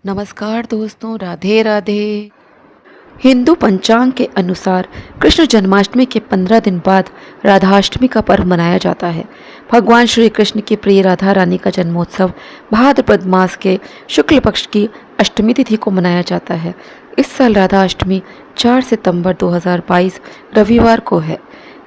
नमस्कार दोस्तों, राधे राधे। हिंदू पंचांग के अनुसार कृष्ण जन्माष्टमी के 15 दिन बाद राधाष्टमी का पर्व मनाया जाता है। भगवान श्री कृष्ण की प्रिय राधा रानी का जन्मोत्सव भाद्रपद मास के शुक्ल पक्ष की अष्टमी तिथि को मनाया जाता है। इस साल राधा अष्टमी 4 सितंबर 2022 रविवार को है।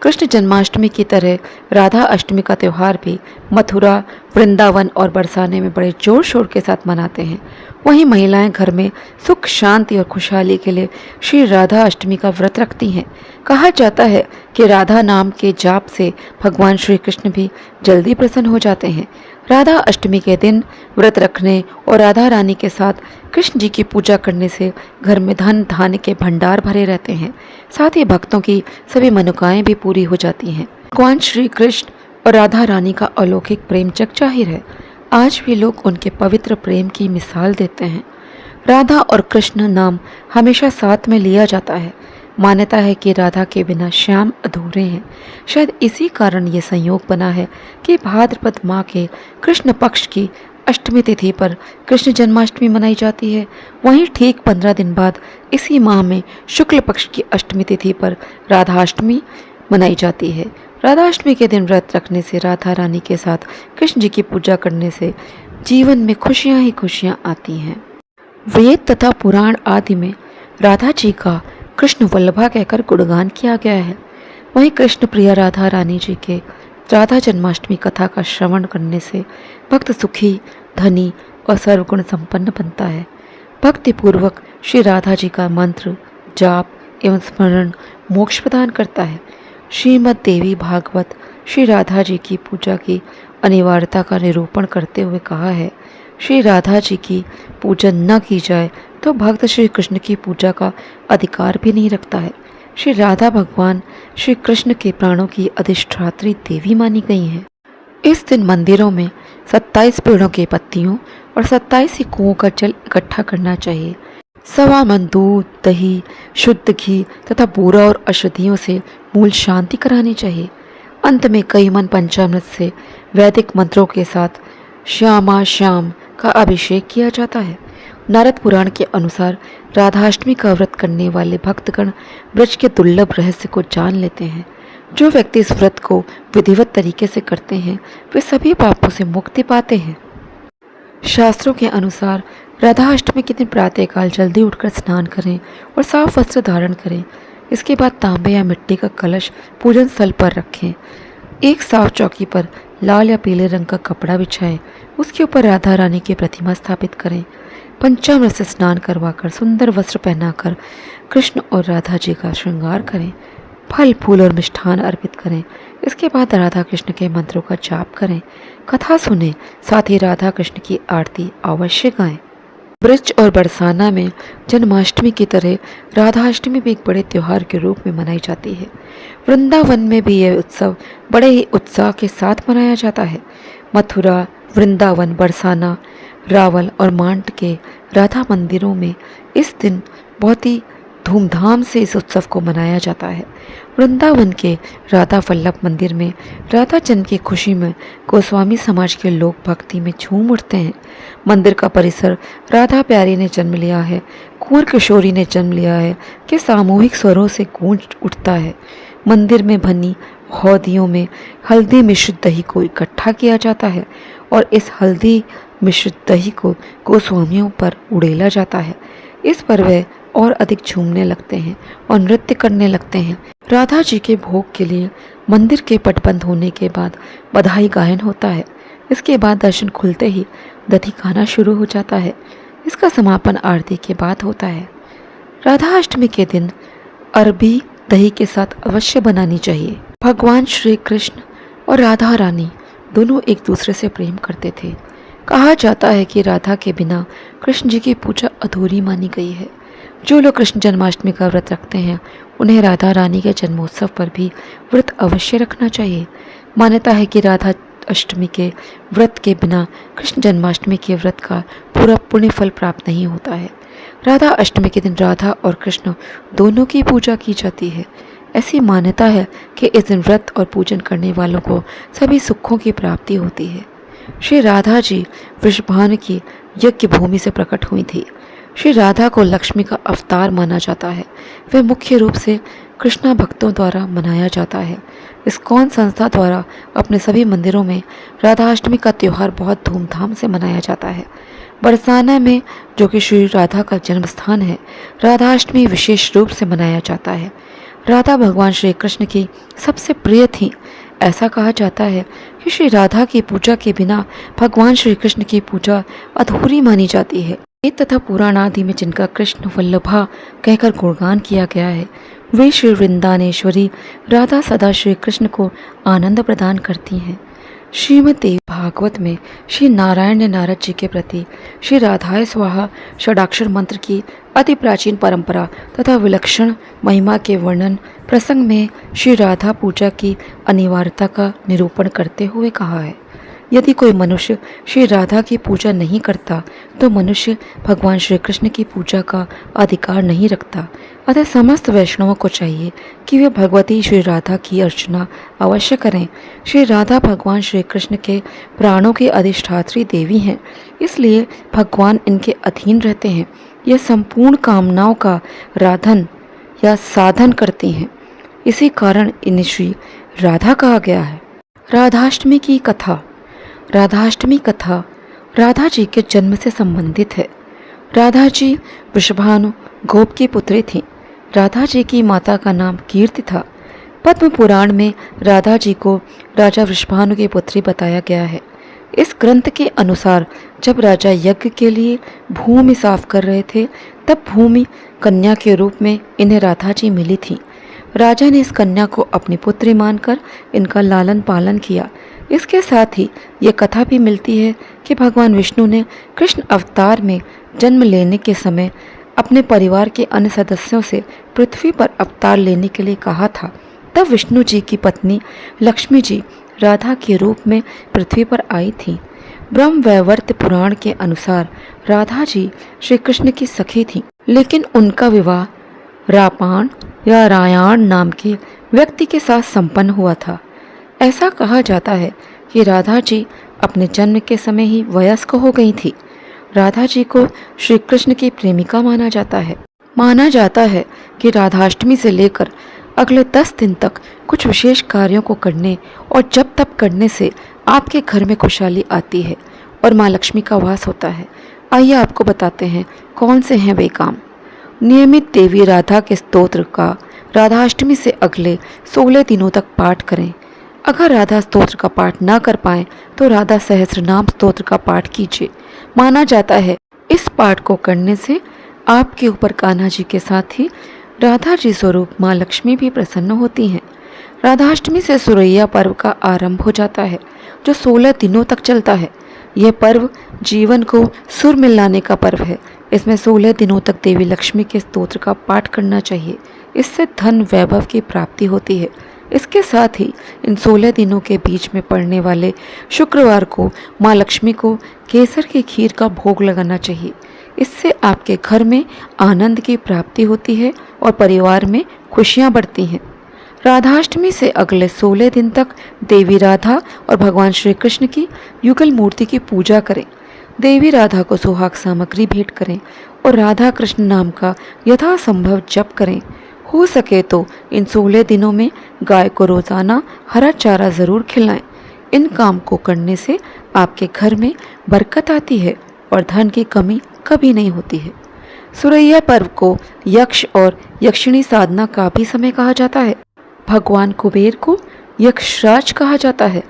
कृष्ण जन्माष्टमी की तरह राधा अष्टमी का त्यौहार भी मथुरा, वृंदावन और बरसाने में बड़े जोर शोर के साथ मनाते हैं। वहीं महिलाएं घर में सुख, शांति और खुशहाली के लिए श्री राधा अष्टमी का व्रत रखती हैं। कहा जाता है कि राधा नाम के जाप से भगवान श्री कृष्ण भी जल्दी प्रसन्न हो जाते हैं। राधा अष्टमी के दिन व्रत रखने और राधा रानी के साथ कृष्ण जी की पूजा करने से घर में धन धान्य के भंडार भरे रहते हैं। साथ ही भक्तों की सभी मनोकामनाएं भी पूरी हो जाती हैं। भगवान श्री कृष्ण और राधा रानी का अलौकिक प्रेम जग जाहिर है। आज भी लोग उनके पवित्र प्रेम की मिसाल देते हैं। राधा और कृष्ण नाम हमेशा साथ में लिया जाता है। मान्यता है कि राधा के बिना श्याम अधूरे हैं। शायद इसी कारण ये संयोग बना है कि भाद्रपद माह के कृष्ण पक्ष की अष्टमी तिथि पर कृष्ण जन्माष्टमी मनाई जाती है। वहीं ठीक 15 दिन बाद इसी माह में शुक्ल पक्ष की अष्टमी तिथि पर राधाष्टमी मनाई जाती है। राधाष्टमी के दिन व्रत रखने से, राधा रानी के साथ कृष्ण जी की पूजा करने से जीवन में खुशियां ही खुशियां आती हैं। वेद तथा पुराण आदि में राधा जी का कृष्ण वल्लभा कहकर गुणगान किया गया है। वहीं कृष्ण प्रिया राधा रानी जी के राधा जन्माष्टमी कथा का श्रवण करने से भक्त सुखी, धनी और सर्वगुण संपन्न बनता है। भक्तिपूर्वक श्री राधा जी का मंत्र, जाप एवं स्मरण मोक्ष प्रदान करता है। श्रीमद् देवी भागवत श्री राधा जी की पूजा की अनिवार्यता का निरूपण करते हुए कहा है, श्री राधा जी की पूजन न की जाए तो भक्त श्री कृष्ण की पूजा का अधिकार भी नहीं रखता है। श्री राधा भगवान श्री कृष्ण के प्राणों की अधिष्ठात्री देवी मानी गई हैं। इस दिन मंदिरों में 27 पेड़ों के पत्तियों और 27 ही कुओं का जल इकट्ठा करना चाहिए। सवा मन दूध, दही, शुद्ध घी तथा बूरा और औषधियों से मूल शांति करानी चाहिए। अंत में कई मन पंचामृत से वैदिक मंत्रों के साथ श्यामा श्याम का अभिषेक किया जाता है। नारद पुराण के अनुसार राधाष्टमी का व्रत करने वाले भक्तगण ब्रज के दुर्लभ रहस्य को जान लेते हैं। जो व्यक्ति इस व्रत को विधिवत तरीके से करते हैं वे सभी पापों से मुक्ति पाते हैं। शास्त्रों के अनुसार राधाष्टमी के दिन प्रातःकाल जल्दी उठकर स्नान करें और साफ वस्त्र धारण करें। इसके बाद तांबे या मिट्टी का कलश पूजन स्थल पर रखें। एक साफ चौकी पर लाल या पीले रंग का कपड़ा बिछाएं। उसके ऊपर राधा रानी की प्रतिमा स्थापित करें। पंचामृत से स्नान करवाकर सुंदर वस्त्र पहनाकर कृष्ण और राधा जी का श्रृंगार करें। फल, फूल और मिष्ठान अर्पित करें। इसके बाद राधा कृष्ण के मंत्रों का जाप करें, कथा सुनें, साथ ही राधा कृष्ण की आरती अवश्य गाएं। ब्रज और बरसाना में जन्माष्टमी की तरह राधाष्टमी भी एक बड़े त्योहार के रूप में मनाई जाती है। वृंदावन में भी यह उत्सव बड़े ही उत्साह के साथ मनाया जाता है। मथुरा, वृंदावन, बरसाना, रावल और मांट के राधा मंदिरों में इस दिन बहुत ही धूमधाम से इस उत्सव को मनाया जाता है। वृंदावन के राधा वल्लभ मंदिर में राधा जन्म की खुशी में गोस्वामी समाज के लोग भक्ति में झूम उठते हैं। मंदिर का परिसर राधा प्यारी ने जन्म लिया है, कुंवर किशोरी ने जन्म लिया है कि सामूहिक स्वरों से गूंज उठता है। मंदिर में बनी हौदियों में हल्दी मिश्रित दही को इकट्ठा किया जाता है और इस हल्दी मिश्रित दही को गोस्वामियों पर उड़ेला जाता है। इस पर वे और अधिक झूमने लगते हैं और नृत्य करने लगते हैं। राधा जी के भोग के लिए मंदिर के पट बंद होने के बाद बधाई गायन होता है। इसके बाद दर्शन खुलते ही दधी खाना शुरू हो जाता है। इसका समापन आरती के बाद होता है। राधा अष्टमी के दिन अरबी दही के साथ अवश्य बनानी चाहिए। भगवान श्री कृष्ण और राधा रानी दोनों एक दूसरे से प्रेम करते थे। कहा जाता है कि राधा के बिना कृष्ण जी की पूजा अधूरी मानी गई है। जो लोग कृष्ण जन्माष्टमी का व्रत रखते हैं उन्हें राधा रानी के जन्मोत्सव पर भी व्रत अवश्य रखना चाहिए। मान्यता है कि राधा अष्टमी के व्रत के बिना कृष्ण जन्माष्टमी के व्रत का पूरा पुण्य फल प्राप्त नहीं होता है। राधा अष्टमी के दिन राधा और कृष्ण दोनों की पूजा की जाती है। ऐसी मान्यता है कि इस दिन व्रत और पूजन करने वालों को सभी सुखों की प्राप्ति होती है। श्री राधा जी वृषभानु की यज्ञ भूमि से प्रकट हुई थी। श्री राधा को लक्ष्मी का अवतार माना जाता है। वह मुख्य रूप से कृष्णा भक्तों द्वारा मनाया जाता है। इस्कॉन संस्था द्वारा अपने सभी मंदिरों में राधाष्टमी का त्यौहार बहुत धूमधाम से मनाया जाता है। बरसाना में, जो कि श्री राधा का जन्म स्थान है, राधाष्टमी विशेष रूप से मनाया जाता है। राधा भगवान श्री कृष्ण की सबसे प्रिय थी। ऐसा कहा जाता है कि श्री राधा की पूजा के बिना भगवान श्री कृष्ण की पूजा अधूरी मानी जाती है। वेद तथा पुराण आदि में जिनका कृष्ण वल्लभा कहकर गुणगान किया गया है, वे श्री वृंदानेश्वरी राधा सदा श्री कृष्ण को आनंद प्रदान करती हैं। श्रीमद् देवी भागवत में श्री नारायण ने नारद जी के प्रति श्री राधाय स्वाहा षडाक्षर मंत्र की अति प्राचीन परंपरा तथा विलक्षण महिमा के वर्णन प्रसंग में श्री राधा पूजा की अनिवार्यता का निरूपण करते हुए कहा है, यदि कोई मनुष्य श्री राधा की पूजा नहीं करता तो मनुष्य भगवान श्री कृष्ण की पूजा का अधिकार नहीं रखता। अतः समस्त वैष्णवों को चाहिए कि वे भगवती श्री राधा की अर्चना अवश्य करें। श्री राधा भगवान श्री कृष्ण के प्राणों की अधिष्ठात्री देवी हैं, इसलिए भगवान इनके अधीन रहते हैं। यह संपूर्ण कामनाओं का राधन या साधन करती हैं। इसी कारण इन्हें श्री राधा कहा गया है। राधाष्टमी की कथा। राधाष्टमी कथा राधा जी के जन्म से संबंधित है। राधा जी वृषभानु गोप की पुत्री थीं। राधा जी की माता का नाम कीर्ति था। पद्म पुराण में राधा जी को राजा वृषभानु की पुत्री बताया गया है। इस ग्रंथ के अनुसार जब राजा यज्ञ के लिए भूमि साफ कर रहे थे, तब भूमि कन्या के रूप में इन्हें राधा जी मिली थी। राजा ने इस कन्या को अपनी पुत्री मानकर इनका लालन पालन किया। इसके साथ ही ये कथा भी मिलती है कि भगवान विष्णु ने कृष्ण अवतार में जन्म लेने के समय अपने परिवार के अन्य सदस्यों से पृथ्वी पर अवतार लेने के लिए कहा था। तब विष्णु जी की पत्नी लक्ष्मी जी राधा के रूप में पृथ्वी पर आई थी। ब्रह्मवैवर्त पुराण के अनुसार राधा जी श्री कृष्ण की सखी थी, लेकिन उनका विवाह रापाण या रायाण नाम के व्यक्ति के साथ संपन्न हुआ था। ऐसा कहा जाता है कि राधा जी अपने जन्म के समय ही वयस्क हो गई थी। राधा जी को श्री कृष्ण की प्रेमिका माना जाता है। माना जाता है कि राधाष्टमी से लेकर अगले 10 दिन तक कुछ विशेष कार्यों को करने और जब तब करने से आपके घर में खुशहाली आती है और माँ लक्ष्मी का वास होता है। आइए आपको बताते हैं कौन से हैं वे काम। नियमित देवी राधा के स्तोत्र का राधाष्टमी से अगले 16 दिनों तक पाठ करें। अगर राधा स्तोत्र का पाठ ना कर पाएं तो राधा सहस्रनाम स्तोत्र का पाठ कीजिए। माना जाता है इस पाठ को करने से आपके ऊपर कान्हा जी के साथ ही राधा जी स्वरूप माँ लक्ष्मी भी प्रसन्न होती हैं। राधाष्टमी से सुरैया पर्व का आरंभ हो जाता है, जो 16 दिनों तक चलता है। यह पर्व जीवन को सुर मिलाने का पर्व है। इसमें 16 दिनों तक देवी लक्ष्मी के स्तोत्र का पाठ करना चाहिए। इससे धन वैभव की प्राप्ति होती है। इसके साथ ही इन 16 दिनों के बीच में पड़ने वाले शुक्रवार को माँ लक्ष्मी को केसर की खीर का भोग लगाना चाहिए। इससे आपके घर में आनंद की प्राप्ति होती है और परिवार में खुशियाँ बढ़ती हैं। राधाष्टमी से अगले 16 दिन तक देवी राधा और भगवान श्री कृष्ण की युगल मूर्ति की पूजा करें। देवी राधा को सुहाग सामग्री भेंट करें और राधा कृष्ण नाम का यथासंभव जप करें। हो सके तो इन 16 दिनों में गाय को रोजाना हरा चारा जरूर खिलाएं। इन काम को करने से आपके घर में बरकत आती है और धन की कमी कभी नहीं होती है। सुरैया पर्व को यक्ष और यक्षिणी साधना का भी समय कहा जाता है। भगवान कुबेर को यक्षराज कहा जाता है।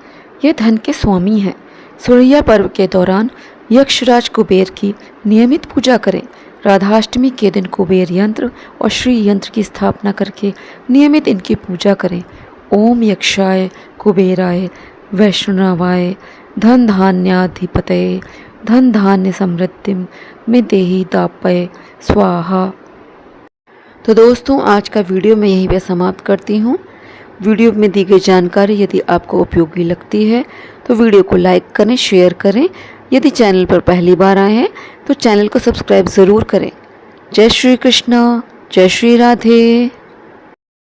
ये धन के स्वामी हैं। सुरैया पर्व के दौरान यक्षराज कुबेर की नियमित पूजा करें। राधाष्टमी के दिन कुबेर यंत्र और श्री यंत्र की स्थापना करके नियमित इनकी पूजा करें। ओम यक्षाय कुबेराय वैष्णवाय धन धान्याधिपतये धन धान्य समृद्धिम में देही दापय स्वाहा। तो दोस्तों, आज का वीडियो मैं यहीं पे समाप्त करती हूँ। वीडियो में दी गई जानकारी यदि आपको उपयोगी लगती है तो वीडियो को लाइक करें, शेयर करें। यदि चैनल पर पहली बार आए हैं तो चैनल को सब्सक्राइब ज़रूर करें। जय श्री कृष्ण, जय श्री राधे।